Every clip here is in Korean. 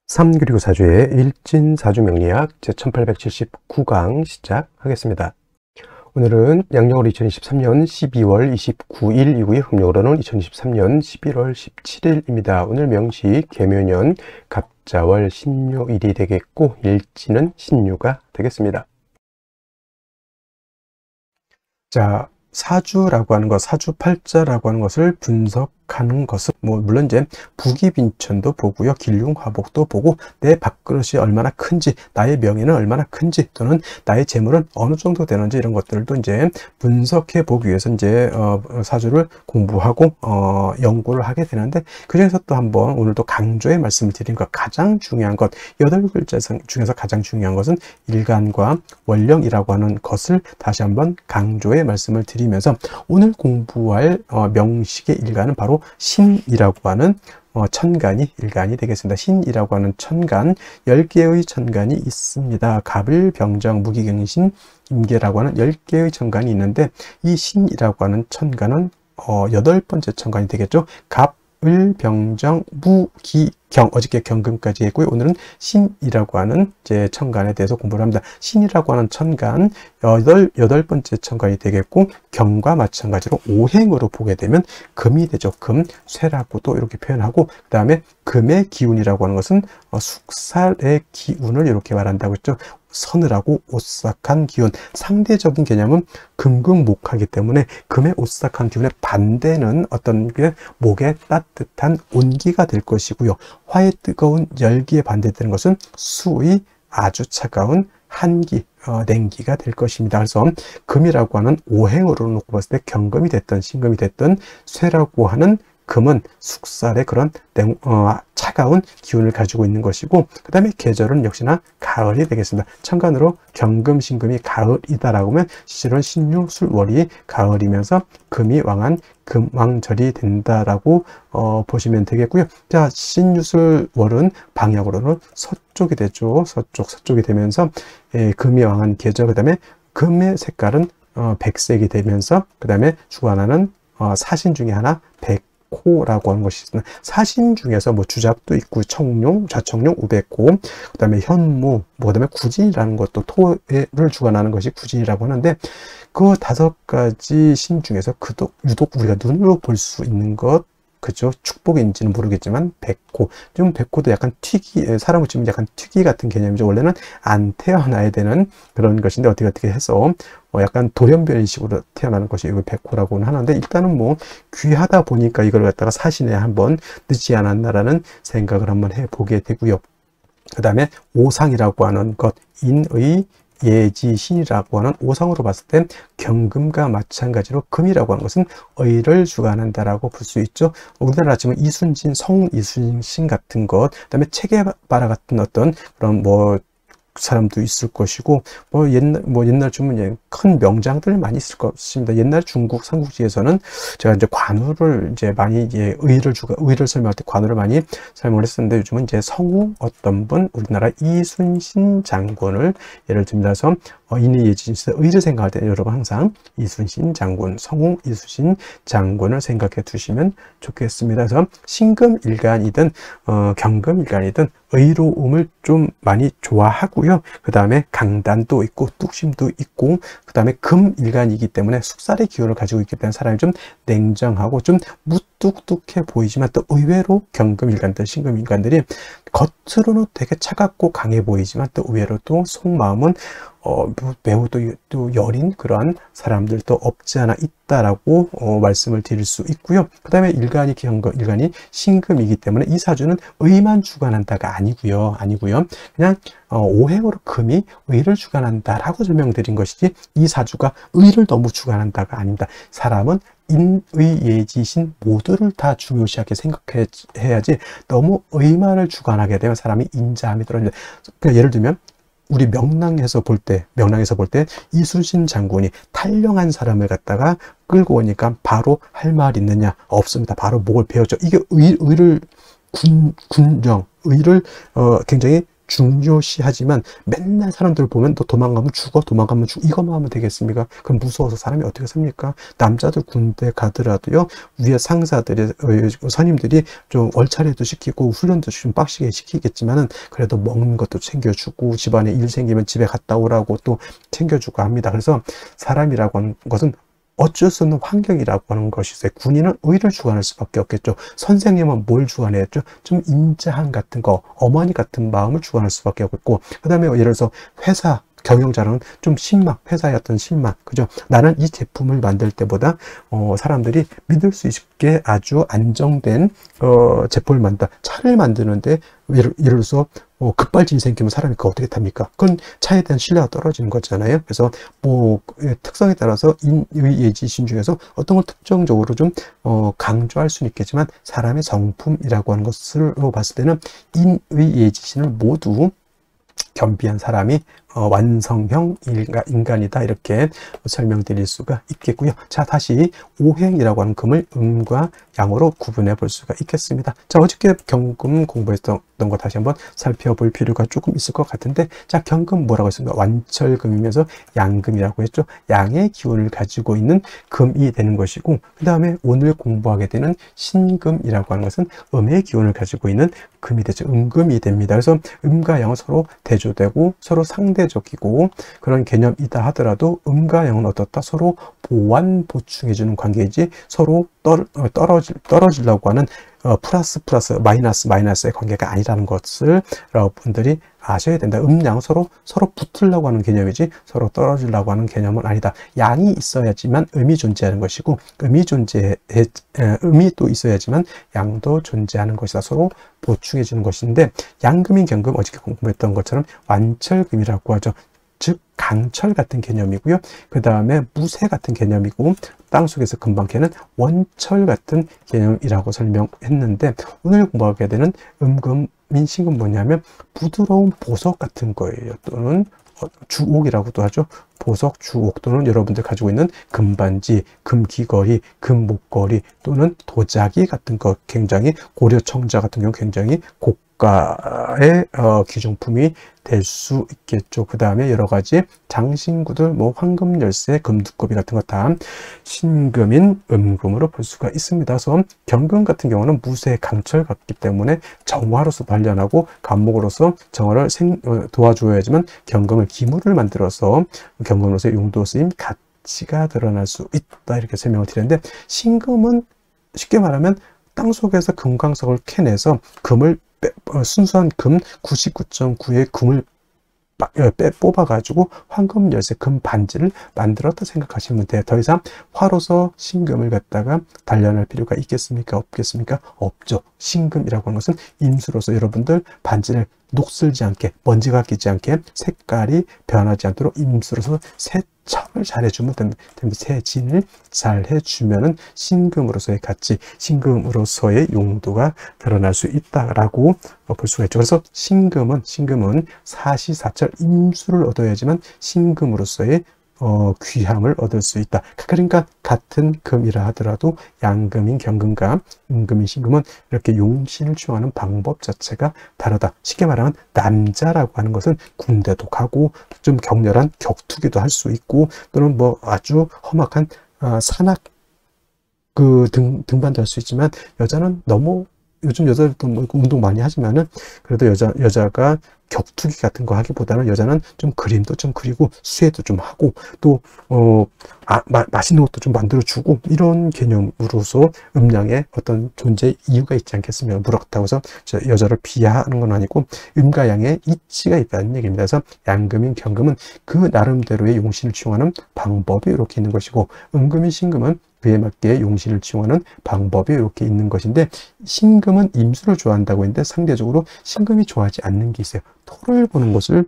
3 그리고 4주의 일진사주명리학 제1879강 시작하겠습니다. 오늘은 양력으로 2023년 12월 29일이고요. 음력으로는 2023년 11월 17일입니다. 오늘 명시 계묘년 갑자월 신묘일이 되겠고 일진은 신유가 되겠습니다. 자, 사주라고 하는 것, 사주팔자라고 하는 것을 분석하는 것은 물론 이제 부기빈천도 보고요, 길흉화복도 보고 내 밥그릇이 얼마나 큰지, 나의 명예는 얼마나 큰지, 또는 나의 재물은 어느 정도 되는지 이런 것들도 이제 분석해 보기 위해서 이제 사주를 공부하고 연구를 하게 되는데, 그 중에서 또 한번 오늘도 강조의 말씀을 드린 것, 가장 중요한 것, 8글자 중에서 가장 중요한 것은 일간과 원령이라고 하는 것을 다시 한번 강조의 말씀을 드리면서, 오늘 공부할 명식의 일간은 바로 신이라고 하는 천간이 일간이 되겠습니다. 신이라고 하는 천간, 10개의 천간이 있습니다. 갑을, 병정, 무기경신, 임계라고 하는 10개의 천간이 있는데, 이 신이라고 하는 천간은 8번째 천간이 되겠죠. 갑, 을, 병정, 무, 기, 경, 어저께 경금까지 했고요. 오늘은 신이라고 하는 이제 천간에 대해서 공부를 합니다. 신이라고 하는 천간, 여덟 번째 천간이 되겠고, 경과 마찬가지로 오행으로 보게 되면 금이 되죠. 금, 쇠라고도 이렇게 표현하고, 그 다음에 금의 기운이라고 하는 것은 숙살의 기운을 이렇게 말한다고 했죠. 서늘하고 오싹한 기운, 상대적인 개념은 금금목하기 때문에 금의 오싹한 기운의 반대는 어떤 게 목의 따뜻한 온기가 될 것이고요. 화의 뜨거운 열기에 반대되는 것은 수의 아주 차가운 한기, 냉기가 될 것입니다. 그래서 금이라고 하는 오행으로 놓고 봤을 때 경금이 됐든 신금이 됐든 쇠라고 하는 금은 숙살의 그런 차가운 기운을 가지고 있는 것이고, 그 다음에 계절은 역시나 가을이 되겠습니다. 천간으로 경금, 신금이 가을이다라고 하면 실은 신유, 술, 월이 가을이면서 금이 왕한 금왕절이 된다라고 보시면 되겠고요. 자, 신유, 술, 월은 방향으로는 서쪽이 되죠. 서쪽이 되면서 금이 왕한 계절, 그 다음에 금의 색깔은 백색이 되면서, 그 다음에 주관하는 사신 중에 하나 백호라고 하는 것이 있습니다. 사신 중에서 주잡도 있고, 청룡, 좌청룡, 우백호, 그 다음에 현무, 그 다음에 구진이라는 것도 토를 주관하는 것이 구진이라고 하는데, 그 5가지 신 중에서 유독 우리가 눈으로 볼 수 있는 것, 그죠? 축복인지는 모르겠지만 백호, 좀 백호도 약간 사람을 치면 약간 특이 같은 개념이죠. 원래는 안 태어나야 되는 그런 것인데 어떻게 해서 약간 돌연변이식으로 태어나는 것이 백호라고는 하는데, 일단은 귀하다 보니까 이걸 갖다가 사신에 한번 늦지 않았나라는 생각을 한번 해보게 되고요. 그 다음에 오상이라고 하는 것, 인의 예지신이라고 하는 오상으로 봤을 때 경금과 마찬가지로 금이라고 하는 것은 의를 주관한다라고 볼 수 있죠. 우리나라 치면 이순신, 성운 이순신 같은 것, 그 다음에 체게바라 같은 어떤 그런 사람도 있을 것이고, 옛날 주면 큰 명장들 많이 있을 것입니다. 옛날 중국 삼국지에서는 제가 이제 관우를 이제 많이 의를 설명할 때 관우를 많이 설명을 했었는데, 요즘은 이제 성우 어떤 분, 우리나라 이순신 장군을 예를 들면서 인의예지신에서 의를 생각할 때 여러분 항상 이순신 장군, 성우 이순신 장군을 생각해 두시면 좋겠습니다. 그래서 신금일간이든 경금일간이든 의로움을 좀 많이 좋아하고요. 그 다음에 강단도 있고 뚝심도 있고, 그 다음에 금일간이기 때문에 숙살의 기운을 가지고 있기 때문에 사람이 좀 냉정하고 좀 무뚝뚝해 보이지만, 또 의외로 경금일간들, 신금일간들이 겉으로는 되게 차갑고 강해 보이지만 또 의외로 또 속마음은 매우 또 여린 그러한 사람들도 없지 않아 있다라고 말씀을 드릴 수 있고요. 그 다음에 일간이 신금이기 때문에 이 사주는 의만 주관한다가 아니고요. 그냥 오행으로 금이 의를 주관한다라고 설명드린 것이지, 이 사주가 의를 너무 주관한다가 아닙니다. 사람은 인의예지신 모두를 다 중요시하게 생각해야지, 너무 의만을 주관하게 되면 사람이 인자함이 떨어집니다. 그러니까 예를 들면 우리 명랑에서 볼 때 이순신 장군이 탈령한 사람을 갖다가 끌고 오니까 바로 할 말 있느냐? 없습니다. 바로 목을 베었죠. 이게 의를 굉장히 중요시하지만 맨날 사람들 보면 너 도망가면 죽어, 도망가면 죽어, 이것만 하면 되겠습니까? 그럼 무서워서 사람이 어떻게 삽니까? 남자들 군대 가더라도요, 위에 상사들이, 선임들이 좀 월차례도 시키고 훈련도 좀 빡시게 시키겠지만은 그래도 먹는 것도 챙겨주고 집안에 일 생기면 집에 갔다 오라고 또 챙겨주고 합니다. 그래서 사람이라고 하는 것은 어쩔 수 없는 환경이라고 하는 것이 있어요. 군인은 의를 주관할 수밖에 없겠죠. 선생님은 뭘 주관해야죠? 좀 인자함 같은 거, 어머니 같은 마음을 주관할 수밖에 없고, 그 다음에 예를 들어서 회사 경영자는 좀 신망, 회사의 어떤 신망, 그죠? 나는 이 제품을 만들 때보다 사람들이 믿을 수 있게 아주 안정된 제품을 만든다. 차를 만드는데 예를 들어서 급발진이 생기면 사람이 그거 어떻게 탑니까? 그건 차에 대한 신뢰가 떨어지는 거잖아요. 그래서 뭐 특성에 따라서 인의예지신 중에서 어떤 걸 특정적으로 좀 강조할 수는 있겠지만 사람의 성품이라고 하는 것을 봤을 때는 인의예지신을 모두 겸비한 사람이 완성형 인간이다, 이렇게 설명드릴 수가 있겠고요. 자, 다시 오행이라고 하는 금을 음과 양으로 구분해 볼 수가 있겠습니다. 자, 어저께 경금 공부했던 거 다시 한번 살펴볼 필요가 조금 있을 것 같은데, 자, 경금 뭐라고 했습니까? 완철금이면서 양금이라고 했죠. 양의 기운을 가지고 있는 금이 되는 것이고, 그 다음에 오늘 공부하게 되는 신금이라고 하는 것은 음의 기운을 가지고 있는 금이 되죠. 음금이 됩니다. 그래서 음과 양은 서로 대조되고 서로 상대적이고 그런 개념이다 하더라도 음과 양은 어떻다? 서로 보완 보충해주는 관계이지 서로 떨어지려고 하는 플러스 마이너스의 관계가 아니라는 것을 여러분들이 아셔야 된다. 음양 서로 붙으려고 하는 개념이지 서로 떨어지려고 하는 개념은 아니다. 양이 있어야지만 음이 존재하는 것이고 음이 또 있어야지만 양도 존재하는 것이다. 서로 보충해 주는 것인데, 양금인 경금 어저께 공부했던 것처럼 완철금이라고 하죠. 즉 강철 같은 개념이고요. 그 다음에 무쇠 같은 개념이고, 땅속에서 금방 캐는 원철 같은 개념이라고 설명했는데, 오늘 공부하게 되는 음금인 신금 뭐냐면 부드러운 보석 같은 거예요. 또는 주옥이라고도 하죠. 보석, 주옥, 또는 여러분들 가지고 있는 금반지, 금귀걸이, 금목걸이, 또는 도자기 같은 거, 굉장히 고려청자 같은 경우 굉장히 고가의 귀중품이 될 수 있겠죠. 그 다음에 여러 가지 장신구들, 뭐 황금 열쇠, 금두꺼비 같은 거 다 신금인 음금으로 볼 수가 있습니다. 그래서 경금 같은 경우는 무쇠, 강철 같기 때문에 정화로서 단련하고 간목으로서 정화를 도와줘야지만 경금을 기물을 만들어서 경금으로서의 용도 쓰임, 가치가 드러날 수 있다, 이렇게 설명을 드렸는데, 신금은 쉽게 말하면 땅속에서 금광석을 캐내서 금을 순수한 금 99.9의 금을 뽑아가지고 황금 열쇠 금 반지를 만들었다 생각하시면 돼요. 더 이상 화로서 신금을 갖다가 단련할 필요가 있겠습니까? 없겠습니까? 없죠. 신금이라고 하는 것은 임수로서 여러분들 반지를 녹슬지 않게, 먼지가 끼지 않게, 색깔이 변하지 않도록 임수로서 세척을 잘 해주면 됩니다. 세진을 잘 해주면은 신금으로서의 가치, 신금으로서의 용도가 드러날 수 있다라고 볼 수가 있죠. 그래서 신금은 사시사철 임수를 얻어야지만 신금으로서의 귀함을 얻을 수 있다. 그러니까 같은 금이라 하더라도 양금인 경금과 음금인 신금은 이렇게 용신을 취용하는 방법 자체가 다르다. 쉽게 말하면 남자라고 하는 것은 군대도 가고 좀 격렬한 격투기도 할 수 있고, 또는 뭐 아주 험악한 산악 등반도 할 수 있지만, 여자는 너무, 요즘 여자들도 뭐 운동 많이 하지만은 그래도 여자가 격투기 같은 거 하기보다는 여자는 좀 그림도 좀 그리고 수혜도 좀 하고 또 맛있는 것도 좀 만들어 주고, 이런 개념으로서 음양의 어떤 존재 이유가 있지 않겠습니까? 무럭다고 해서 여자를 비하하는 건 아니고 음과 양의 이치가 있다는 얘기입니다. 그래서 양금인 경금은 그 나름대로의 용신을 취용하는 방법이 이렇게 있는 것이고, 음금인 신금은 그에 맞게 용신을 취용하는 방법이 이렇게 있는 것인데, 신금은 임수를 좋아한다고 했는데 상대적으로 신금이 좋아하지 않는 게 있어요. 토를 보는 것을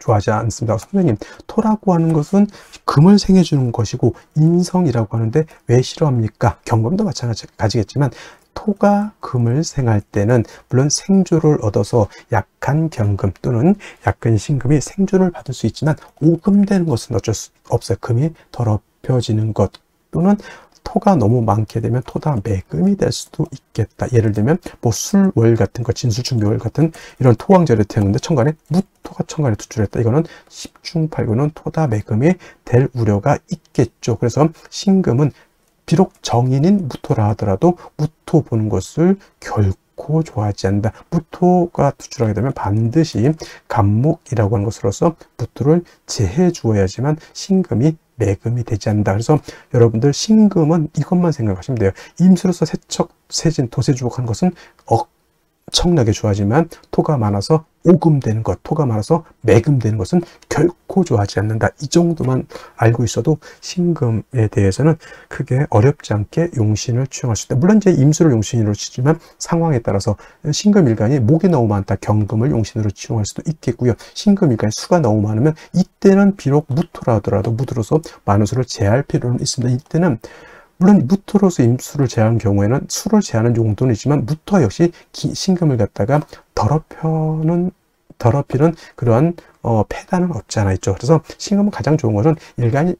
좋아하지 않습니다. 선생님, 토라고 하는 것은 금을 생해주는 것이고 인성이라고 하는데 왜 싫어합니까? 경금도 마찬가지겠지만 토가 금을 생할 때는 물론 생조를 얻어서 약한 경금 또는 약한 신금이 생조를 받을 수 있지만 오금되는 것은 어쩔 수 없어요. 금이 더럽혀지는 것, 또는 토가 너무 많게 되면 토다 매금이 될 수도 있겠다. 예를 들면 뭐 술월 같은 거, 진술충묘월 같은 이런 토왕절에 태우는데 천간에 무토가 천간에 투출했다. 이거는 10중 8구는 토다 매금이 될 우려가 있겠죠. 그래서 신금은 비록 정인인 무토라 하더라도 무토 보는 것을 결코 좋아하지 않는다. 무토가 투출하게 되면 반드시 간목이라고 하는 것으로서 무토를 제해 주어야지만 신금이 매금이 되지 않는다. 그래서 여러분들 신금은 이것만 생각하시면 돼요. 임수로서 세척, 세진, 도세주복하는 것은 엄청나게 좋아하지만 토가 많아서 오금되는 것, 토가 많아서 매금되는 것은 결코 좋아하지 않는다. 이 정도만 알고 있어도 신금에 대해서는 크게 어렵지 않게 용신을 취용할 수 있다. 물론 이제 임수를 용신으로 치지만 상황에 따라서 신금일간이 목이 너무 많다, 경금을 용신으로 취용할 수도 있겠고요. 신금일간이 수가 너무 많으면 이때는 비록 무토라 하더라도 무토로서 많은 수를 제할 필요는 있습니다. 이때는 물론 무토로서 임수를 제한 경우에는 수를 제하는 용도는 있지만 무토 역시 신금을 갖다가 더럽히는 그러한 폐단은 없지 않아 있죠. 그래서 신금은 가장 좋은 것은 일간이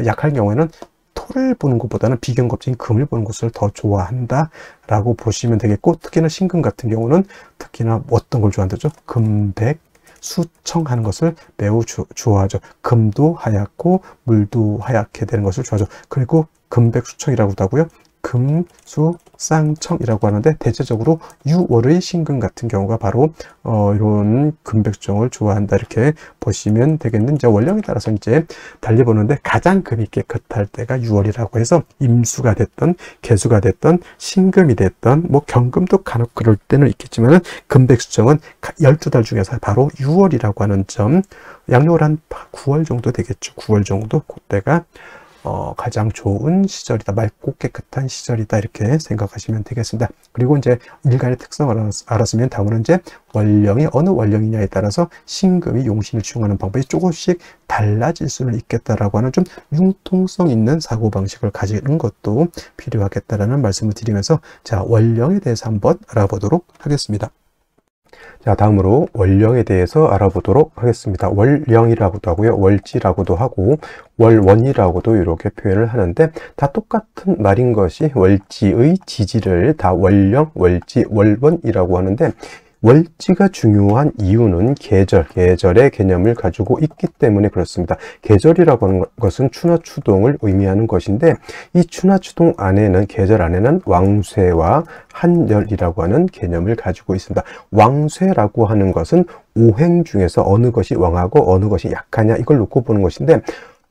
약할 경우에는 토를 보는 것보다는 비경겁적인 금을 보는 것을 더 좋아한다 라고 보시면 되겠고, 특히나 신금 같은 경우는 특히나 어떤 걸 좋아한다죠? 금백 수청하는 것을 매우 좋아하죠. 금도 하얗고 물도 하얗게 되는 것을 좋아하죠. 그리고 금백수청이라고도 하고요. 금수쌍청이라고 하는데 대체적으로 유월의 신금 같은 경우가 바로 이런 금백수청을 좋아한다 이렇게 보시면 되겠는데, 이제 원령에 따라서 이제 달리보는데 가장 금이 깨끗할 때가 유월이라고 해서 임수가 됐던 개수가 됐던 신금이 됐던 뭐 경금도 간혹 그럴 때는 있겠지만 금백수청은 12달 중에서 바로 유월이라고 하는 점, 양력을 한 9월 정도 되겠죠. 9월 정도 그때가 가장 좋은 시절이다, 맑고 깨끗한 시절이다 이렇게 생각하시면 되겠습니다. 그리고 이제 일간의 특성을 알았으면 다음은 이제 원령이 어느 원령이냐에 따라서 신금이 용신을 취용하는 방법이 조금씩 달라질 수는 있겠다라고 하는 좀 융통성 있는 사고방식을 가지는 것도 필요하겠다라는 말씀을 드리면서 자, 원령에 대해서 한번 알아보도록 하겠습니다. 자, 다음으로 월령에 대해서 알아보도록 하겠습니다. 월령이라고도 하고요, 월지라고도 하고 월원이라고도 이렇게 표현을 하는데 다 똑같은 말인 것이 월지의 지지를 다 월령, 월지, 월원이라고 하는데, 월지가 중요한 이유는 계절의 개념을 가지고 있기 때문에 그렇습니다. 계절이라고 하는 것은 추나추동을 의미하는 것인데, 이 추나추동 안에는, 계절 안에는 왕쇠와 한열이라고 하는 개념을 가지고 있습니다. 왕쇠라고 하는 것은 오행 중에서 어느 것이 왕하고 어느 것이 약하냐 이걸 놓고 보는 것인데,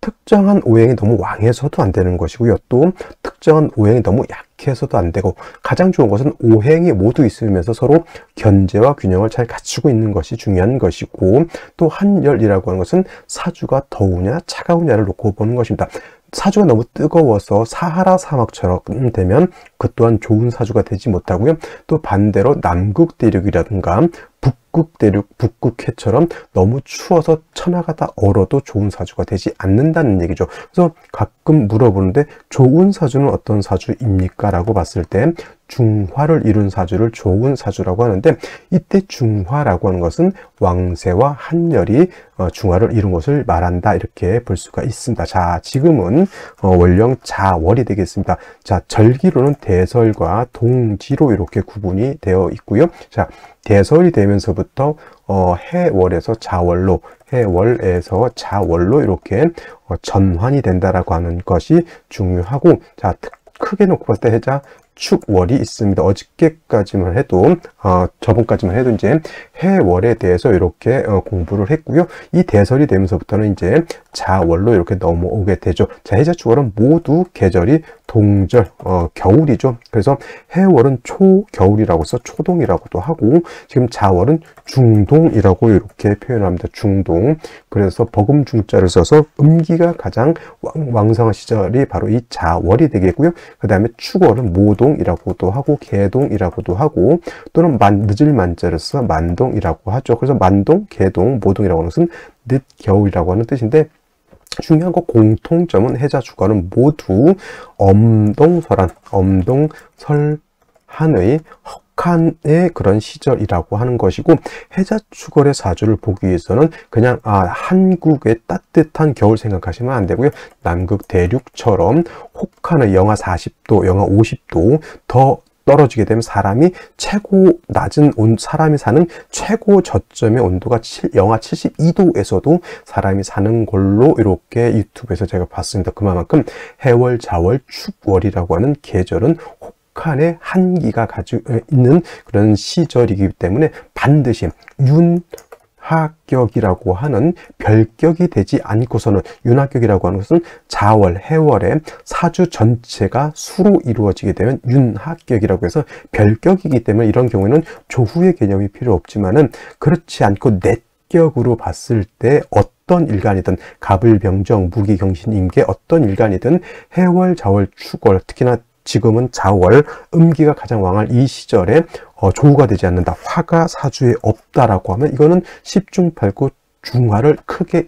특정한 오행이 너무 왕해서도 안 되는 것이고요. 또 특정한 오행이 너무 약해서도 안 되고, 가장 좋은 것은 오행이 모두 있으면서 서로 견제와 균형을 잘 갖추고 있는 것이 중요한 것이고, 또 한열이라고 하는 것은 사주가 더우냐 차가우냐를 놓고 보는 것입니다. 사주가 너무 뜨거워서 사하라 사막처럼 되면 그 또한 좋은 사주가 되지 못하고요. 또 반대로 남극 대륙이라든가 북극 대륙, 북극해처럼 너무 추워서 천하가 다 얼어도 좋은 사주가 되지 않는다는 얘기죠. 그래서 가끔 물어보는데 좋은 사주는 어떤 사주입니까? 라고 봤을 때 중화를 이룬 사주를 좋은 사주라고 하는데, 이때 중화라고 하는 것은 왕세와 한열이 중화를 이룬 것을 말한다 이렇게 볼 수가 있습니다. 자, 지금은 월령 자월이 되겠습니다. 자, 절기로는 대설과 동지로 이렇게 구분이 되어 있고요. 자, 대설이 되면서부터 해월에서 자월로, 해월에서 자월로 이렇게 전환이 된다라고 하는 것이 중요하고, 자, 크게 놓고 봤을 때 해자 축월이 있습니다. 어저께까지만 해도 저번까지만 해도 이제 해월에 대해서 이렇게 공부를 했고요. 이 대설이 되면서부터는 이제 자월로 이렇게 넘어오게 되죠. 자, 해자 축월은 모두 계절이 동절, 겨울이죠. 그래서 해월은 초겨울이라고 해서 초동이라고도 하고, 지금 자월은 중동이라고 이렇게 표현합니다. 중동. 그래서 버금중자를 써서 음기가 가장 왕성한 시절이 바로 이 자월이 되겠고요. 그 다음에 축월은 모동이라고도 하고 개동이라고도 하고, 또는 늦을 만자를 써서 만동이라고 하죠. 그래서 만동, 개동, 모동이라고 하는 것은 늦겨울이라고 하는 뜻인데, 중요한 거 공통점은 해자 주간은 모두 엄동설한, 엄동설한의 혹한의 그런 시절이라고 하는 것이고, 해자축월의 사주를 보기 위해서는 그냥 한국의 따뜻한 겨울 생각하시면 안 되고요. 남극 대륙처럼 혹한의 영하 40도, 영하 50도 더 떨어지게 되면 사람이 최고 낮은 사람이 사는 최고 저점의 온도가 영하 72도에서도 사람이 사는 걸로 이렇게 유튜브에서 제가 봤습니다. 그만큼 해월, 자월, 축월이라고 하는 계절은 혹한의 한기가 가지고 있는 그런 시절이기 때문에 반드시 윤하격이라고 하는 별격이 되지 않고서는, 윤하격이라고 하는 것은 자월, 해월의 사주 전체가 수로 이루어지게 되면 윤하격이라고 해서 별격이기 때문에 이런 경우에는 조후의 개념이 필요 없지만은, 그렇지 않고 넷격으로 봤을 때 어떤 일간이든 갑을병정, 무기경신, 임계 어떤 일간이든 해월, 자월, 축월, 특히나 지금은 자월, 음기가 가장 왕할 이 시절에 조후가 되지 않는다, 화가 사주에 없다라고 하면 이거는 10중 8구 중화를 크게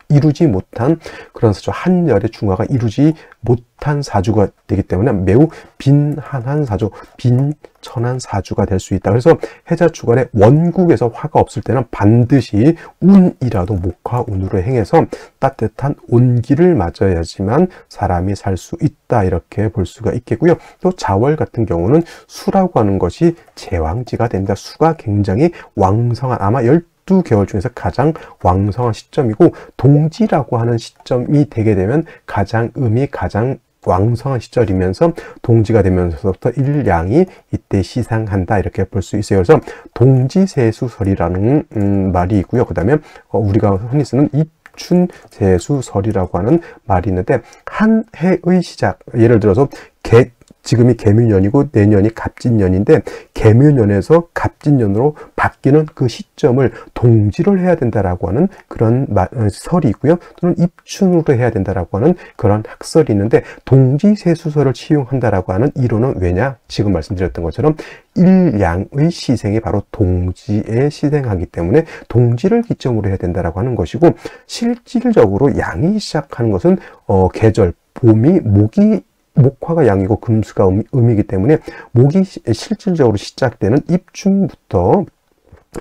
이루지 못한 그런 사주, 한열의 중화가 이루지 못한 사주가 되기 때문에 매우 빈한한 사주, 빈천한 사주가 될 수 있다. 그래서 해자축월에 원국에서 화가 없을 때는 반드시 운이라도 목화운으로 행해서 따뜻한 온기를 맞아야지만 사람이 살 수 있다, 이렇게 볼 수가 있겠고요. 또 자월 같은 경우는 수라고 하는 것이 제왕지가 됩니다. 수가 굉장히 왕성한, 아마 12개월 중에서 가장 왕성한 시점이고, 동지라고 하는 시점이 되게 되면 음이 가장 왕성한 시절이면서 동지가 되면서부터 일양이 이때 시상한다, 이렇게 볼 수 있어요. 그래서 동지세수설이라는 말이 있고요. 그 다음에 우리가 흔히 쓰는 입춘세수설이라고 하는 말이 있는데, 한 해의 시작, 예를 들어서 지금이 개묘년이고 내년이 갑진년인데, 개묘년에서 갑진년으로 바뀌는 그 시점을 동지를 해야 된다라고 하는 그런 설이 있고요. 또는 입춘으로 해야 된다라고 하는 그런 학설이 있는데, 동지세수설을 채용한다라고 하는 이론은 왜냐? 지금 말씀드렸던 것처럼 일양의 시생이 바로 동지에 시생하기 때문에 동지를 기점으로 해야 된다라고 하는 것이고, 실질적으로 양이 시작하는 것은 계절, 봄이 목화가 양이고 금수가 음이기 때문에 목이 실질적으로 시작되는 입춘부터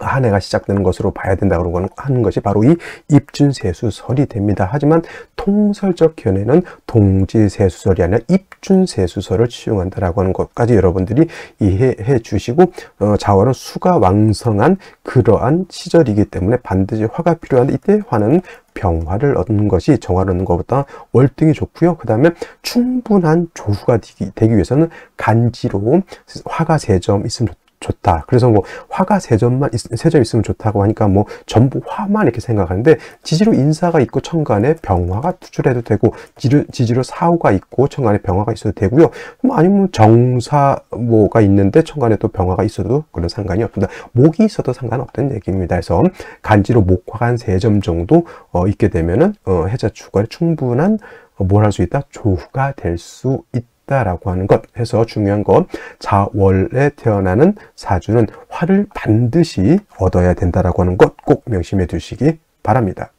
한 해가 시작되는 것으로 봐야 된다고 하는 것이 바로 이 입춘세수설이 됩니다. 하지만 통설적 견해는 동지세수설이 아니라 입춘세수설을 채용한다라고 하는 것까지 여러분들이 이해해 주시고, 자월은 수가 왕성한 그러한 시절이기 때문에 반드시 화가 필요한데, 이때 화는 병화를 얻는 것이 정화를 얻는 것보다 월등히 좋고요. 그 다음에 충분한 조후가 되기 위해서는 간지로 화가 3점 있으면 좋다. 그래서 뭐 화가 3점 있으면 좋다고 하니까 뭐 전부 화만 이렇게 생각하는데, 지지로 인사가 있고 천간에 병화가 투출해도 되고, 지지로 사후가 있고 천간에 병화가 있어도 되고요. 뭐 아니면 정사모가 있는데 천간에 또 병화가 있어도 그런 상관이 없습니다. 목이 있어도 상관없다는 얘기입니다. 그래서 간지로 목화가 한 3점 정도 있게 되면은 해자축월에 충분한 뭘 할 수 있다? 조후가 될 수 있다 라고 하는 것. 해서 중요한 건, 자월에 태어나는 사주는 화를 반드시 얻어야 된다라고 하는 것 꼭 명심해 두시기 바랍니다.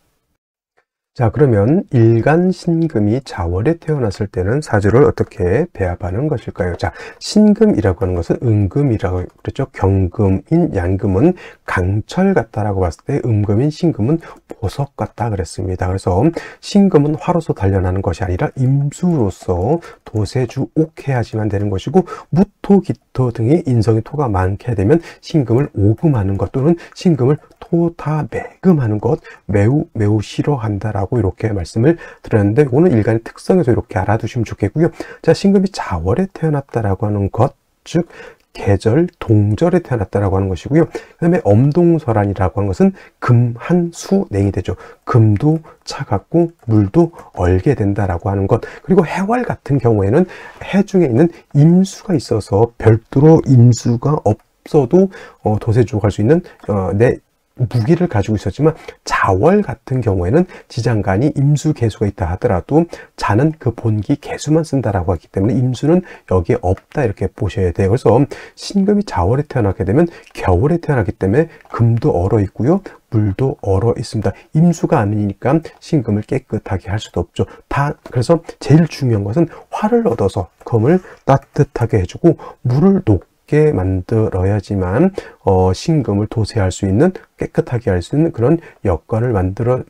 자, 그러면 일간 신금이 자월에 태어났을 때는 사주를 어떻게 배합하는 것일까요? 자, 신금이라고 하는 것은 음금이라고 그랬죠. 경금인 양금은 강철 같다라고 봤을 때, 음금인 신금은 보석 같다 그랬습니다. 그래서 신금은 화로서 단련하는 것이 아니라 임수로서 도세주 옥해야지만 되는 것이고, 무토, 기토 등의 인성의 토가 많게 되면 신금을 오금하는 것, 또는 신금을 토타 매금하는 것 매우 싫어한다라고 이렇게 말씀을 드렸는데, 오늘 일간의 특성에서 이렇게 알아두시면 좋겠고요. 자, 신금이 자월에 태어났다라고 하는 것, 즉 계절 동절에 태어났다라고 하는 것이고요. 그 다음에 엄동설안이라고 하는 것은 금한수냉이 되죠. 금도 차갑고 물도 얼게 된다라고 하는 것. 그리고 해월 같은 경우에는 해 중에 있는 임수가 있어서 별도로 임수가 없어도 도세주가 할 수 있는 무기를 가지고 있었지만, 자월 같은 경우에는 지장간이 임수 개수가 있다 하더라도 자는 그 본기 개수만 쓴다라고 하기 때문에 임수는 여기에 없다, 이렇게 보셔야 돼요. 그래서 신금이 자월에 태어나게 되면 겨울에 태어나기 때문에 금도 얼어 있고요, 물도 얼어 있습니다. 임수가 아니니까 신금을 깨끗하게 할 수도 없죠. 그래서 제일 중요한 것은 화를 얻어서 금을 따뜻하게 해주고 물을 녹게 깨끗하게 만들어야지만 신금을 도세할 수 있는, 깨끗하게 할 수 있는 그런 여건을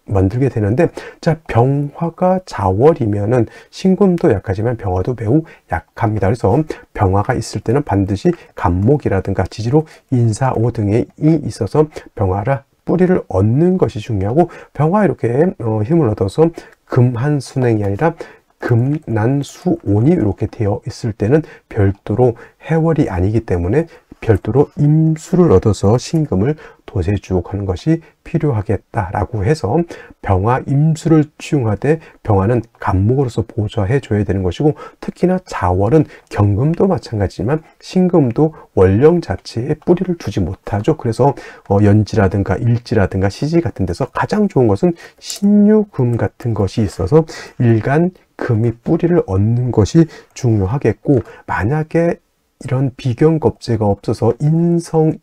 만들게 되는데, 자, 병화가 자월이면은 신금도 약하지만 병화도 매우 약합니다. 그래서 병화가 있을 때는 반드시 간목이라든가 지지로 인사오 등에 있어서 병화를 뿌리를 얻는 것이 중요하고, 병화 이렇게 힘을 얻어서 금한순행이 아니라 금난수온이 이렇게 되어 있을 때는 별도로 해월이 아니기 때문에 별도로 임수를 얻어서 신금을 도세주옥하는 것이 필요하겠다라고 해서 병화 임수를 취용하되, 병화는 간목으로서 보좌해 줘야 되는 것이고, 특히나 자월은 경금도 마찬가지지만 신금도 원령 자체에 뿌리를 두지 못하죠. 그래서 연지라든가 일지라든가 시지 같은 데서 가장 좋은 것은 신유금 같은 것이 있어서 일간 금이 뿌리를 얻는 것이 중요하겠고, 만약에 이런 비경겁제가 없어서 인성인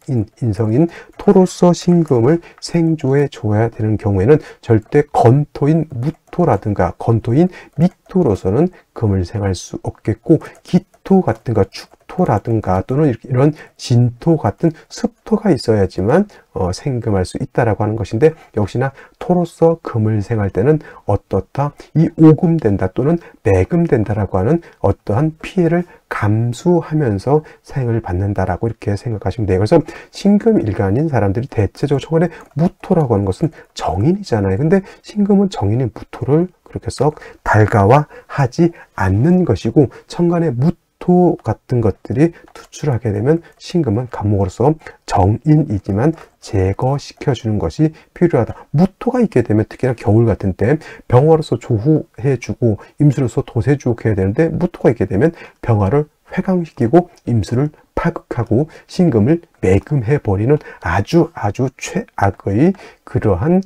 토로서 신금을 생조해 줘야 되는 경우에는 절대 건토인 무토라든가 건토인 미토로서는 금을 생할 수 없겠고, 기토 같은 거 축토라든가 또는 이런 진토 같은 습토가 있어야지만 생금할 수 있다라고 하는 것인데, 역시나 토로서 금을 생할 때는 어떻다, 이 오금된다 또는 매금된다라고 하는 어떠한 피해를 감수하면서 생을 받는다라고 이렇게 생각하시면 돼요. 그래서 신금일간인 사람들이 대체적으로 천간에 무토라고 하는 것은 정인이잖아요. 근데 신금은 정인인 무토를 그렇게 썩 달가워하지 않는 것이고, 천간에 무토 같은 것들이 투출하게 되면 신금은 간목으로서 정인이지만 제거시켜주는 것이 필요하다. 무토가 있게 되면 특히나 겨울 같은 때 병화로서 조후해주고 임수로서 도세주옥해야 되는데, 무토가 있게 되면 병화를 회강시키고 임수를 파극하고 신금을 매금해버리는 아주 최악의 그러한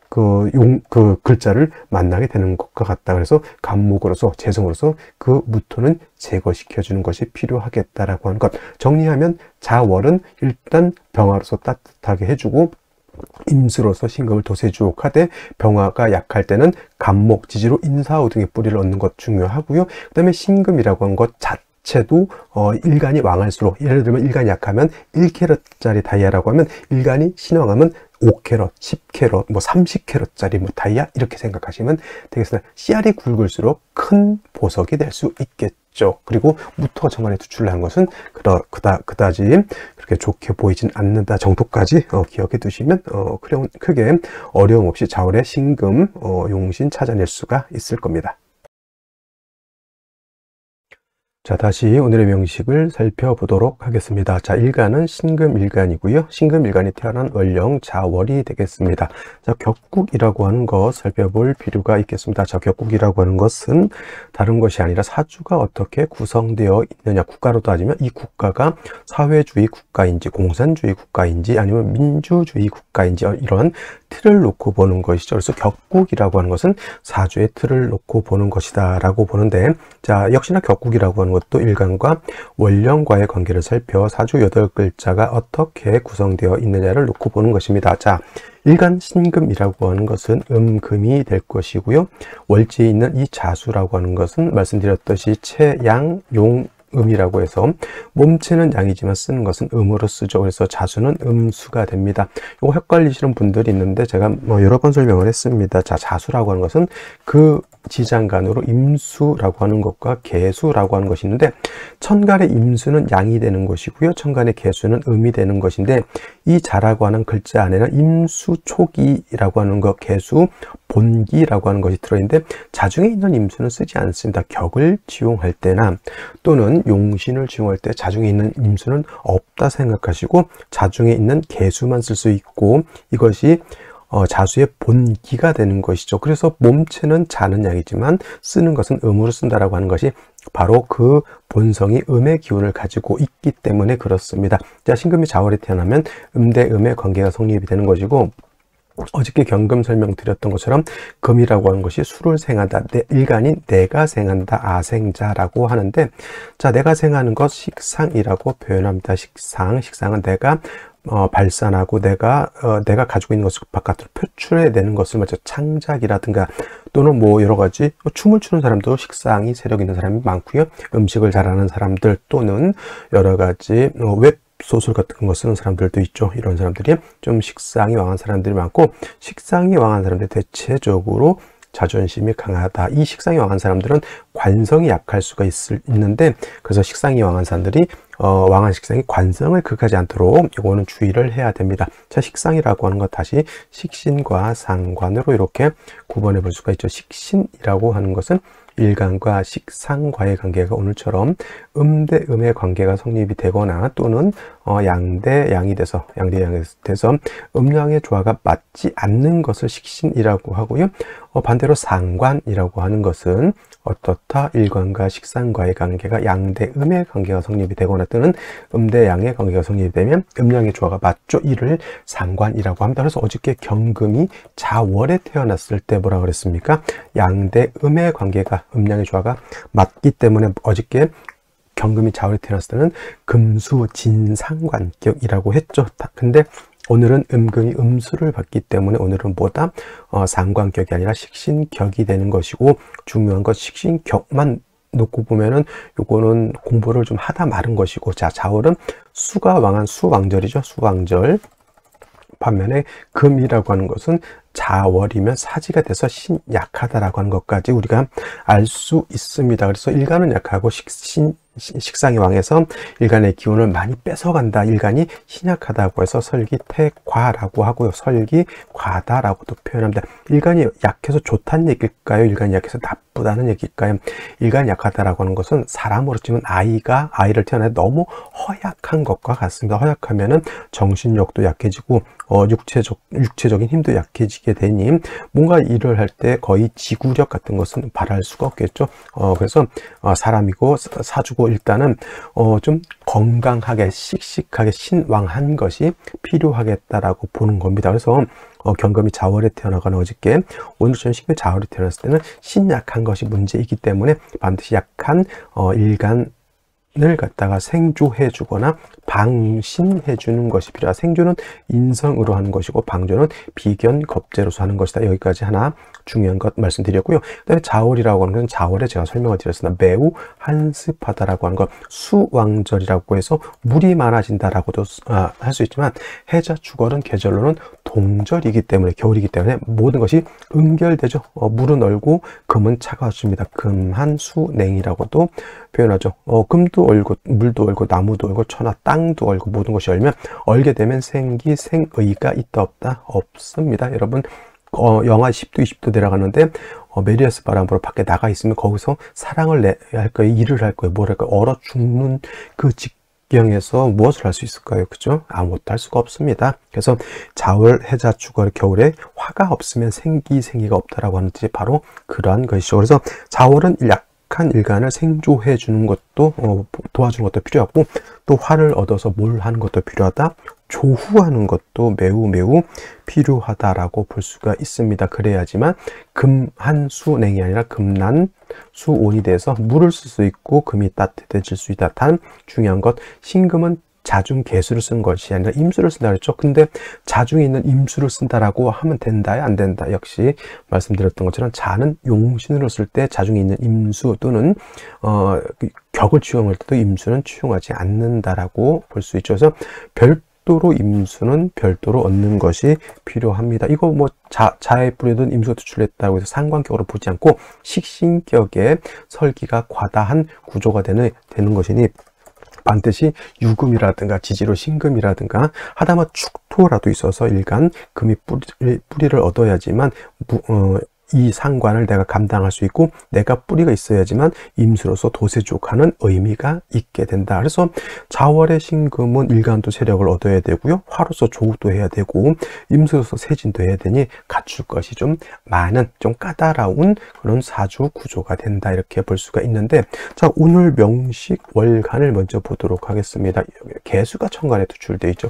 그 글자를 만나게 되는 것과 같다. 그래서 간목으로서 재성으로서 그 무토는 제거시켜주는 것이 필요하겠다라고 하는 것. 정리하면 자월은 일단 병화로서 따뜻하게 해주고, 임수로서 신금을 도세주옥하되, 병화가 약할 때는 간목, 지지로 인사오 등의 뿌리를 얻는 것 중요하고요. 그 다음에 신금이라고 하는 것 자체도 일간이 왕할수록, 예를 들면 일간이 약하면 1캐럿짜리 다이아라고 하면, 일간이 신왕하면 5캐럿, 10캐럿, 뭐 30캐럿짜리 뭐 다이아 이렇게 생각하시면 되겠습니다. 씨알이 굵을수록 큰 보석이 될 수 있겠죠. 그리고 무토가 천간에 투출한 것은 그다지 그렇게 좋게 보이진 않는다 정도까지 기억해 두시면 크게 어려움 없이 자월의 신금, 용신 찾아낼 수가 있을 겁니다. 자, 다시 오늘의 명식을 살펴보도록 하겠습니다. 자, 일간은 신금일간이고요. 신금일간이 태어난 월령 자월이 되겠습니다. 자, 격국이라고 하는 것 살펴볼 필요가 있겠습니다. 자, 격국이라고 하는 것은 다른 것이 아니라 사주가 어떻게 구성되어 있느냐. 국가로 따지면 이 국가가 사회주의 국가인지 공산주의 국가인지 아니면 민주주의 국가인지 이런 틀을 놓고 보는 것이죠. 그래서 격국이라고 하는 것은 사주의 틀을 놓고 보는 것이다 라고 보는데, 자, 역시나 격국이라고 하는 것도 일간과 월령과의 관계를 살펴 사주 8글자가 어떻게 구성되어 있느냐를 놓고 보는 것입니다. 자, 일간 신금이라고 하는 것은 금이 될 것이고요. 월지에 있는 이 자수라고 하는 것은 말씀드렸듯이 채양, 용, 음이라고 해서 몸체는 양이지만 쓰는 것은 음으로 쓰죠. 그래서 자수는 음수가 됩니다. 이거 헷갈리시는 분들이 있는데 제가 여러 번 설명을 했습니다. 자, 자수라고 하는 것은 그 지장간으로 임수라고 하는 것과 개수라고 하는 것이 있는데, 천간의 임수는 양이 되는 것이고요. 천간의 개수는 음이 되는 것인데, 이 자라고 하는 글자 안에는 임수 초기라고 하는 것, 개수 본기라고 하는 것이 들어있는데, 자중에 있는 임수는 쓰지 않습니다. 격을 지용할 때나 또는 용신을 지용할 때 자중에 있는 임수는 없다 생각하시고 자중에 있는 개수만 쓸 수 있고, 이것이 자수의 본기가 되는 것이죠. 그래서 몸체는 자는 양이지만 쓰는 것은 음으로 쓴다라고 하는 것이 바로 그 본성이 음의 기운을 가지고 있기 때문에 그렇습니다. 자, 신금이 자월에 태어나면 음대 음의 관계가 성립이 되는 것이고, 어저께 경금 설명드렸던 것처럼 금이라고 하는 것이 수를 생한다. 일간인 내가 생한다. 아생자라고 하는데, 자, 내가 생하는 것 식상이라고 표현합니다. 식상은 내가 발산하고 내가 가지고 있는 것을 바깥으로 표출해내는 것을 말해서 창작이라든가 또는 뭐 여러 가지 춤을 추는 사람도 식상이 세력 있는 사람이 많고요. 음식을 잘하는 사람들 또는 여러 가지 웹소설 같은 거 쓰는 사람들도 있죠. 이런 사람들이 좀 식상이 왕한 사람들이 많고, 식상이 왕한 사람들이 대체적으로 자존심이 강하다. 이 식상이 왕한 사람들은 관성이 약할 수가 있는데, 그래서 식상이 왕한 사람들이 왕한 식상이 관성을 극하지 않도록 이거는 주의를 해야 됩니다. 자, 식상이라고 하는 것 다시 식신과 상관으로 이렇게 구분해 볼 수가 있죠. 식신이라고 하는 것은 일간과 식상과의 관계가 오늘처럼 음대 음의 관계가 성립이 되거나 또는 양대 양이 돼서 음양의 조화가 맞지 않는 것을 식신이라고 하고요. 반대로 상관이라고 하는 것은 어떻다 일간과 식상과의 관계가 양대 음의 관계가 성립이 되거나 또는 음대 양의 관계가 성립이 되면 음양의 조화가 맞죠. 이를 상관이라고 합니다. 그래서 어저께 경금이 자월에 태어났을 때 뭐라 그랬습니까? 양대 음의 관계가 음양의 조화가 맞기 때문에 어저께 경금이 자월에 태어났을 때는 금수진상관격이라고 했죠. 근데 오늘은 음금이 음수를 받기 때문에 오늘은 뭐다? 상관격이 아니라 식신격이 되는 것이고, 중요한 건 식신격만 놓고 보면은 요거는 공부를 좀 하다 마른 것이고, 자, 자월은 수가 왕한 수왕절이죠. 수왕절. 반면에 금이라고 하는 것은 자월이면 사지가 돼서 신약하다라고 하는 것까지 우리가 알 수 있습니다. 그래서 일간은 약하고 식상이 왕해서 일간의 기운을 많이 뺏어간다. 일간이 신약하다고 해서 설기태과라고 하고요. 설기과다라고도 표현합니다. 일간이 약해서 좋다는 얘기일까요? 일간이 약해서 나쁘다는 얘기일까요? 일간이 약하다라고 하는 것은 사람으로 치면 아이를 태어나서 너무 허약한 것과 같습니다. 허약하면은 정신력도 약해지고 육체적인 힘도 약해지게 되니 뭔가 일을 할 때 거의 지구력 같은 것은 바랄 수가 없겠죠. 그래서 사람이고 사주고 일단은 좀 건강하게 씩씩하게 신왕한 것이 필요하겠다라고 보는 겁니다. 그래서 경금이 자월에 태어나거나 어저께 오늘처럼 식금이 자월에 태어났을 때는 신약한 것이 문제이기 때문에 반드시 약한 일간을 갖다가 생조해 주거나 방신해 주는 것이 필요하다. 생조는 인성으로 하는 것이고 방조는 비견겁제로서 하는 것이다. 여기까지 하나 중요한 것 말씀드렸고요. 그다음에 자월이라고 하는 것은 자월에 제가 설명을 드렸습니다. 매우 한습하다라고 하는 것, 수왕절이라고 해서 물이 많아진다라고도 할 수 있지만 해자 주걸은 계절로는 동절이기 때문에 겨울이기 때문에 모든 것이 응결되죠. 물은 얼고 금은 차가워집니다. 금한수냉이라고도 표현하죠. 금도 얼고 물도 얼고 나무도 얼고 천하 땅도 얼고 모든 것이 얼면 얼게 되면 생기 생의가 있다 없다 없습니다. 여러분 영하 10도 20도 내려가는데 메리어스 바람으로 밖에 나가 있으면 거기서 사랑을 할 거예요, 일을 할 거예요, 뭘 할 거예요. 얼어 죽는 그 직경에서 무엇을 할 수 있을까요? 그죠? 아무것도 할 수가 없습니다. 그래서 자월 해자 주걸 겨울에 화가 없으면 생기가 없다라고 하는 뜻이 바로 그러한 것이죠. 그래서 자월은 약한 일간을 생조해 주는 것도 도와주는 것도 필요하고, 또 화를 얻어서 뭘 하는 것도 필요하다. 조후하는 것도 매우 필요하다라고 볼 수가 있습니다. 그래야지만 금한수냉이 아니라 금난수온이 돼서 물을 쓸 수 있고 금이 따뜻해질 수 있다. 단 중요한 것, 신금은 자중 개수를 쓴 것이 아니라 임수를 쓴다 그랬죠. 근데 자중에 있는 임수를 쓴다라고 하면 된다요, 안 된다? 역시 말씀드렸던 것처럼 자는 용신으로 쓸 때 자중에 있는 임수 또는 격을 취용할 때도 임수는 취용하지 않는다라고 볼 수 있죠. 그래서 별도로 임수는 별도로 얻는 것이 필요합니다. 이거 뭐 자에 뿌리든 임수가 투출했다고 해서 상관격으로 보지 않고 식신격에 설기가 과다한 구조가 되는 것이니 반드시 유금이라든가 지지로 신금이라든가 하다마 축토라도 있어서 일간 금이 뿌리를 얻어야지만 이 상관을 내가 감당할 수 있고 내가 뿌리가 있어야지만 임수로서 도세족하는 의미가 있게 된다. 그래서 자월의 신금은 일간도 세력을 얻어야 되고요, 화로서 조우도 해야 되고 임수로서 세진도 해야 되니 갖출 것이 좀 많은, 좀 까다로운 그런 사주 구조가 된다, 이렇게 볼 수가 있는데, 자, 오늘 명식 월간을 먼저 보도록 하겠습니다. 개수가 천간에 투출되어 있죠.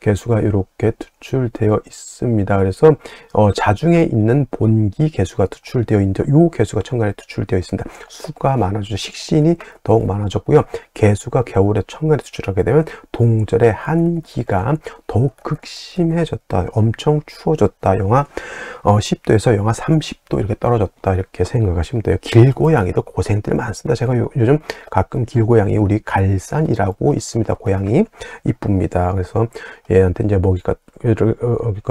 개수가 이렇게 투출되어 있습니다. 그래서 자중에 있는 본기 개수가 투출되어 있는데 이 개수가 천간에 투출되어 있습니다. 수가 많아지죠. 식신이 더욱 많아졌고요. 개수가 겨울에 천간에 투출하게 되면 동절의 한기가 더욱 극심해졌다. 엄청 추워졌다. 영하 10도에서 영하 30도 이렇게 떨어졌다. 이렇게 생각하시면 돼요. 길고양이도 고생들 많습니다. 제가 요즘 가끔 길고양이 우리 갈산이라고 있습니다. 고양이 이쁩니다. 그래서 얘한테 이제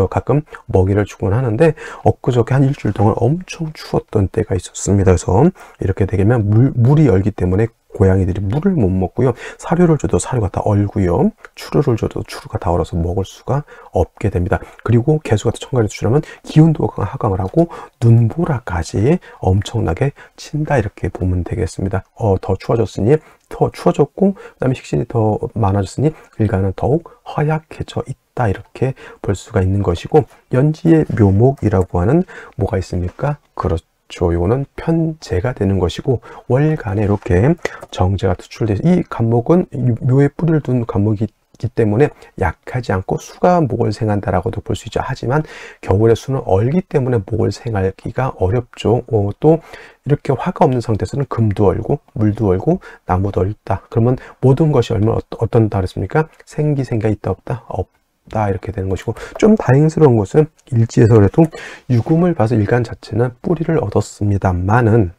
가끔 먹이를 주곤 하는데 엊그저께 한 일주일 동안 엄청 추웠던 때가 있었습니다. 그래서 이렇게 되면 물이 얼기 때문에 고양이들이 물을 못 먹고요. 사료를 줘도 사료가 다 얼고요. 추루를 줘도 추루가 다 얼어서 먹을 수가 없게 됩니다. 그리고 개수 같은 천간에 투출하면 기온도 하강을 하고 눈보라까지 엄청나게 친다 이렇게 보면 되겠습니다. 더 추워졌으니 더 추워졌고 그다음에 식신이 더 많아졌으니 일간은 더욱 허약해져 있다 이렇게 볼 수가 있는 것이고 연지의 묘목이라고 하는 뭐가 있습니까? 그렇죠. 요거는 편재가 되는 것이고 월간에 이렇게 정제가 투출돼서 이 간목은 묘에 뿌리를 둔 간목이기 때문에 약하지 않고 수가 목을 생한다라고도 볼 수 있죠. 하지만 겨울에 수는 얼기 때문에 목을 생하기가 어렵죠. 또 이렇게 화가 없는 상태에서는 금도 얼고 물도 얼고 나무도 얼다. 그러면 모든 것이 얼마나 어떤다 그랬습니까? 생기가 있다 없다? 없다 이렇게 되는 것이고 좀 다행스러운 것은 일지에서 그래도 유금을 봐서 일간 자체는 뿌리를 얻었습니다만은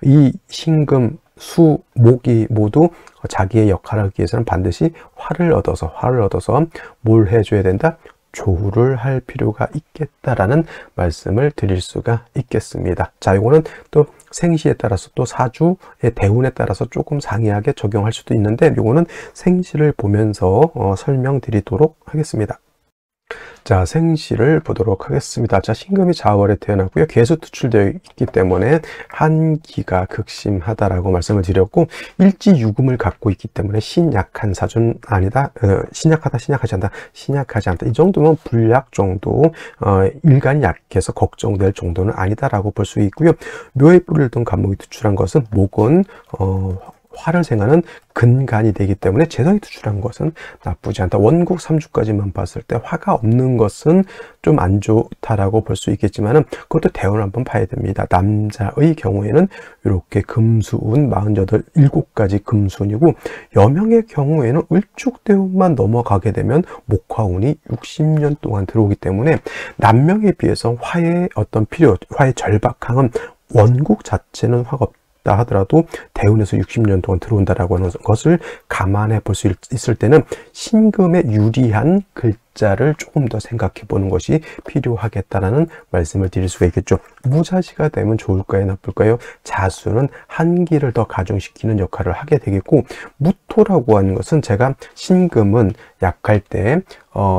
이 신금 수, 목이 모두 자기의 역할을 하기 위해서는 반드시 화를 얻어서 뭘 해줘야 된다? 조를 할 필요가 있겠다라는 말씀을 드릴 수가 있겠습니다. 자, 이거는 또 생시에 따라서 또 사주의 대운에 따라서 조금 상이하게 적용할 수도 있는데 이거는 생시를 보면서 설명드리도록 하겠습니다. 자, 생시를 보도록 하겠습니다. 자, 신금이 자월에 태어났고요. 개수 투출되어 있기 때문에 한기가 극심하다라고 말씀을 드렸고 일지 유금을 갖고 있기 때문에 신약한 사주는 아니다. 신약하다, 신약하지 않다, 신약하지 않다. 이 정도면 불약 정도, 일간이 약해서 걱정될 정도는 아니다라고 볼 수 있고요. 묘에 뿌리를 둔 간목이 투출한 것은 목은 화를 생하는 근간이 되기 때문에 재성이 투출한 것은 나쁘지 않다. 원국 3주까지만 봤을 때 화가 없는 것은 좀 안 좋다라고 볼 수 있겠지만은 그것도 대운을 한번 봐야 됩니다. 남자의 경우에는 이렇게 금수운 48, 7가지 금수운이고 여명의 경우에는 을축대운만 넘어가게 되면 목화운이 60년 동안 들어오기 때문에 남명에 비해서 화의 어떤 필요, 화의 절박함은 원국 자체는 화가 없다 하더라도 대운에서 60년 동안 들어온다라고 하는 것을 감안해 볼 수 있을 때는 신금에 유리한 글자를 조금 더 생각해 보는 것이 필요하겠다라는 말씀을 드릴 수가 있겠죠. 무자지가 되면 좋을까요? 나쁠까요? 자수는 한기를 더 가중시키는 역할을 하게 되겠고 무토라고 하는 것은 제가 신금은 약할 때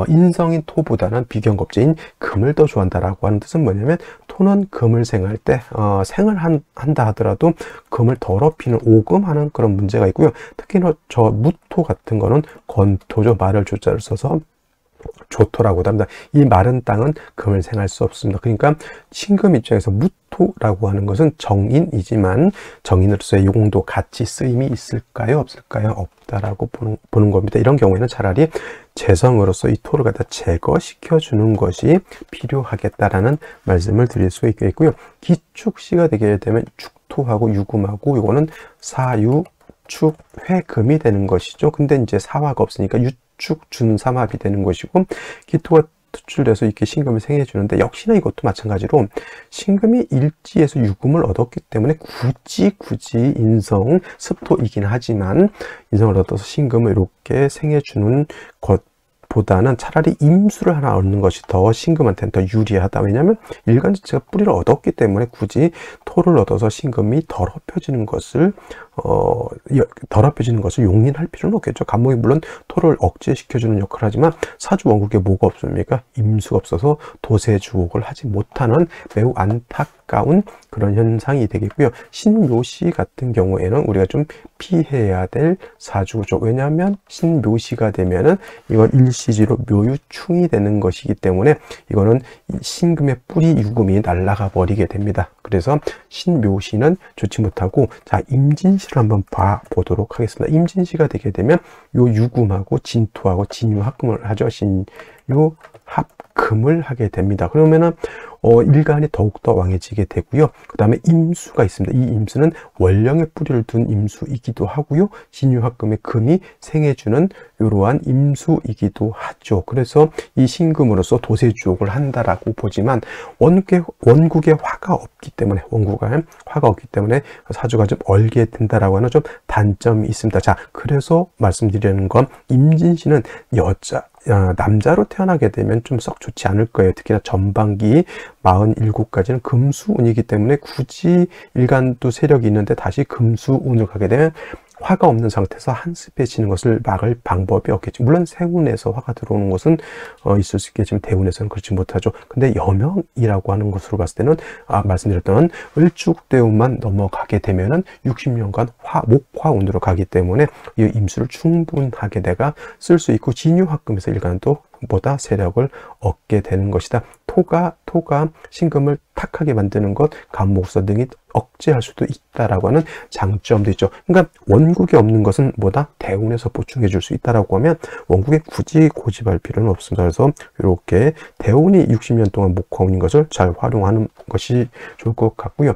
인성인 토보다는 비견겁제인 금을 더 좋아한다라고 하는 뜻은 뭐냐면 토는 금을 생할 때 생을 한다 하더라도 금을 더럽히는 오금하는 그런 문제가 있고요. 특히나 저 무토 같은 거는 건토죠. 말을 조자를 써서 조토라고도 합니다. 이 마른 땅은 금을 생할 수 없습니다. 그러니까 신금 입장에서 무토라고 하는 것은 정인이지만 정인으로서의 용도, 가치, 쓰임이 있을까요? 없을까요? 없다라고 보는 겁니다. 이런 경우에는 차라리 재성으로서 이 토를 갖다 제거시켜 주는 것이 필요하겠다라는 말씀을 드릴 수 있겠고요. 기축시가 되게 되면 축토하고 유금하고 이거는 사유, 축, 회, 금이 되는 것이죠. 근데 이제 사화가 없으니까 유축, 준삼합이 되는 것이고 기토가 투출돼서 이렇게 신금을 생해 주는데 역시나 이것도 마찬가지로 신금이 일지에서 유금을 얻었기 때문에 굳이 인성, 습토이긴 하지만 인성을 얻어서 신금을 이렇게 생해 주는 것 보다는 차라리 임수를 하나 얻는 것이 더 신금한테는 더 유리하다. 왜냐하면 일간 자체가 뿌리를 얻었기 때문에 굳이 토를 얻어서 신금이 더럽혀지는 것을 용인할 필요는 없겠죠. 간목이 물론 토를 억제시켜주는 역할을 하지만 사주 원국에 뭐가 없습니까? 임수가 없어서 도세 주옥을 하지 못하는 매우 안타까운 그런 현상이 되겠고요. 신묘시 같은 경우에는 우리가 좀 피해야 될 사주죠. 왜냐하면 신묘시가 되면은 이건 일시지로 묘유충이 되는 것이기 때문에 이거는 신금의 뿌리 유금이 날아가 버리게 됩니다. 그래서 신묘시는 좋지 못하고, 자, 임진시를 한번 보도록 하겠습니다. 임진시가 되게 되면 요 유금하고 진토하고 진유합금을 하죠. 진유합금을 하게 됩니다. 그러면은 일간이 더욱더 왕해지게 되고요. 그 다음에 임수가 있습니다. 이 임수는 원령의 뿌리를 둔 임수이기도 하고요. 진유합금의 금이 생해주는 이러한 임수이기도 하죠. 그래서 이 신금으로서 도세주옥을 한다라고 보지만 원국에 화가 없기 때문에 사주가 좀 얼게 된다라고 하는 좀 단점이 있습니다. 자, 그래서 말씀드리는 건 임진시는 남자로 태어나게 되면 좀 썩 좋지 않을 거예요. 특히나 전반기 47까지는 금수운이기 때문에 굳이 일간도 세력이 있는데 다시 금수운을 가게 되면 화가 없는 상태에서 한습해지는 것을 막을 방법이 없겠죠. 물론 세운에서 화가 들어오는 것은 있을 수 있겠지만 대운에서는 그렇지 못하죠. 근데 여명이라고 하는 것으로 봤을 때는 말씀드렸던 을축대운만 넘어가게 되면은 60년간 목화운으로 가기 때문에 이 임수를 충분하게 내가 쓸 수 있고, 진유합금에서 일간도 보다 세력을 얻게 되는 것이다. 토가 신금을 탁하게 만드는 것, 간목서 등이 억제할 수도 있다라고 하는 장점도 있죠. 그러니까 원국에 없는 것은 대운에서 보충해 줄 수 있다라고 하면 원국에 굳이 고집할 필요는 없습니다. 그래서 이렇게 대운이 60년 동안 목화운인 것을 잘 활용하는 것이 좋을 것 같고요.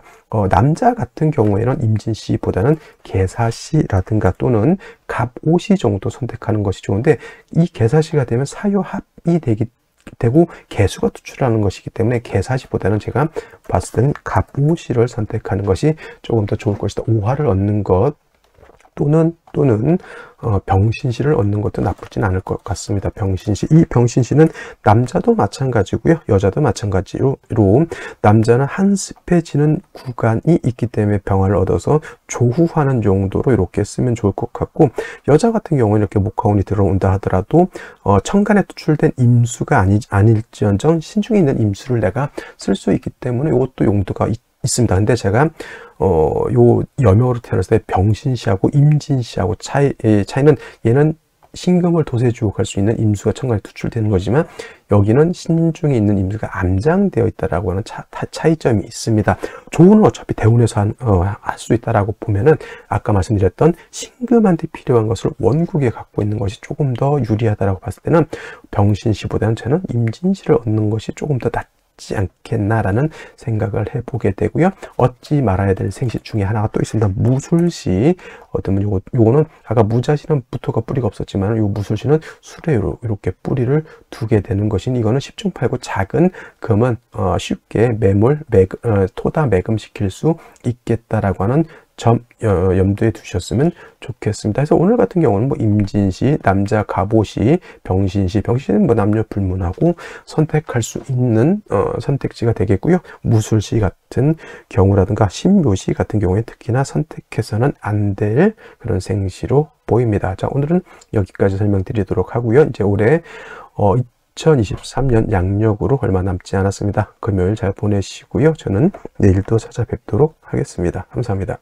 남자 같은 경우에는 임진시보다는 계사시라든가 또는 갑오시 정도 선택하는 것이 좋은데, 이 계사시가 되면 사유합이 되고 개수가 투출하는 것이기 때문에 계사시보다는 제가 봤을 때는 갑오시를 선택하는 것이 조금 더 좋을 것이다. 오화를 얻는 것 또는 병신시를 얻는 것도 나쁘진 않을 것 같습니다. 이 병신시는 남자도 마찬가지고요, 여자도 마찬가지로 남자는 한습해지는 구간이 있기 때문에 병화를 얻어서 조후하는 용도로 이렇게 쓰면 좋을 것 같고, 여자 같은 경우는 이렇게 목화운이 들어온다 하더라도 천간에 투출된 임수가 아닐지언정 신중에 있는 임수를 내가 쓸 수 있기 때문에 이것도 용도가 있습니다. 근데 제가 요 여명으로 태어났을 때 병신시하고 임진시하고 차이는, 얘는 신금을 도세주옥할 수 있는 임수가 천간에 투출되는 거지만 여기는 신중에 있는 임수가 암장되어 있다라고 하는 차이점이 있습니다. 조운은 어차피 대운에서 할 수 있다라고 보면은 아까 말씀드렸던 신금한테 필요한 것을 원국에 갖고 있는 것이 조금 더 유리하다라고 봤을 때는 병신시보다는 저는 임진시를 얻는 것이 조금 더 낫지 않겠나라는 생각을 해보게 되고요. 얻지 말아야 될 생시 중에 하나가 또 있습니다. 무술시. 요거는 아까 무자시는 부토가 뿌리가 없었지만 요 무술시는 술에 이렇게 뿌리를 두게 되는 것이니, 이거는 10중팔구 작은 금은 쉽게 토다 매금시킬 수 있겠다라고 하는 점 염두에 두셨으면 좋겠습니다. 그래서 오늘 같은 경우는 임진시, 남자 갑오시, 병신시는 남녀 불문하고 선택할 수 있는 선택지가 되겠고요. 무술시 같은 경우라든가 신묘시 같은 경우에 특히나 선택해서는 안 될 그런 생시로 보입니다. 자, 오늘은 여기까지 설명드리도록 하고요. 이제 올해 2023년 양력으로 얼마 남지 않았습니다. 금요일 잘 보내시고요. 저는 내일 또 찾아뵙도록 하겠습니다. 감사합니다.